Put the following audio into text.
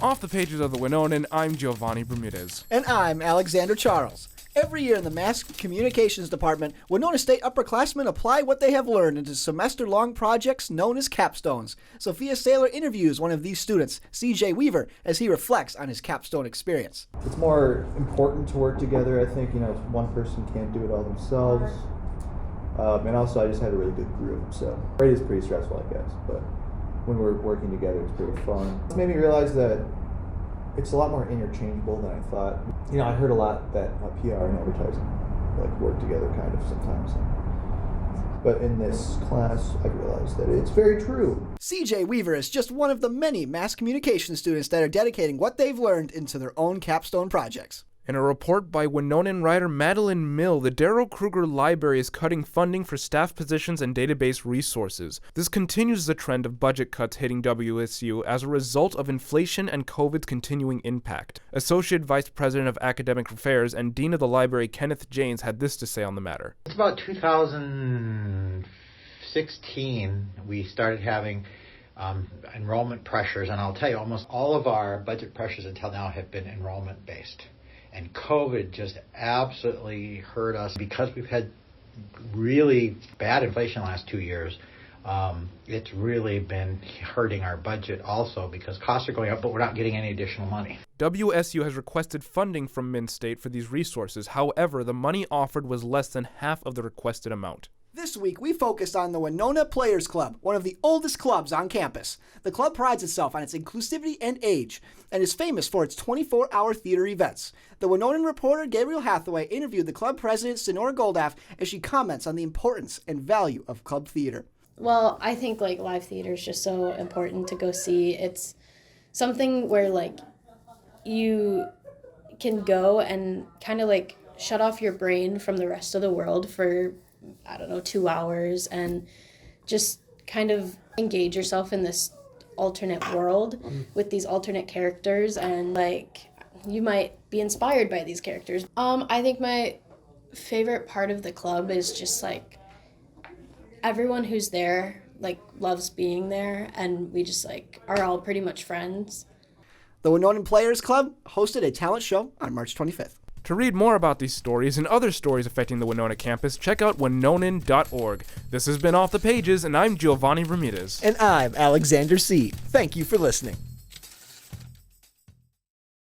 Off the pages of the Winonan, I'm Giovanni Bermudez. And I'm Alexander Charles. Every year in the Mass Communications Department, Winona State upperclassmen apply what they have learned into semester-long projects known as capstones. Sophia Saylor interviews one of these students, CJ Weaver, as he reflects on his capstone experience. It's more important to work together. I think, one person can't do it all themselves. And also, I just had a really good group, so it is pretty stressful, I guess, but when we're working together, it's pretty fun. It made me realize that it's a lot more interchangeable than I thought. I heard a lot that PR and advertising work together kind of sometimes. But in this class, I realized that it's very true. CJ Weaver is just one of the many mass communication students that are dedicating what they've learned into their own capstone projects. In a report by Winonan writer Madeline Mill, the Darrell Kruger Library is cutting funding for staff positions and database resources. This continues the trend of budget cuts hitting WSU as a result of inflation and COVID's continuing impact. Associate Vice President of Academic Affairs and Dean of the Library Kenneth Janes had this to say on the matter. It's about 2016 we started having enrollment pressures, and I'll tell you, almost all of our budget pressures until now have been enrollment-based. And COVID just absolutely hurt us because we've had really bad inflation the last 2 years. It's really been hurting our budget also because costs are going up, but we're not getting any additional money. WSU has requested funding from MnState for these resources. However, the money offered was less than half of the requested amount. This week, we focused on the Winona Players Club, one of the oldest clubs on campus. The club prides itself on its inclusivity and age, and is famous for its 24-hour theater events. The Winonan reporter Gabriel Hathaway interviewed the club president, Sonora Goldaff, as she comments on the importance and value of club theater. Well, I think live theater is just so important to go see. It's something where you can go and kind of shut off your brain from the rest of the world for 2 hours and just kind of engage yourself in this alternate world with these alternate characters, and you might be inspired by these characters. I think my favorite part of the club is just everyone who's there loves being there, and we just are all pretty much friends. The Winonan Players Club hosted a talent show on March 25th. To read more about these stories and other stories affecting the Winona campus, check out winonan.org. This has been Off the Pages, and I'm Giovanni Bermudez. And I'm Alexander C. Thank you for listening.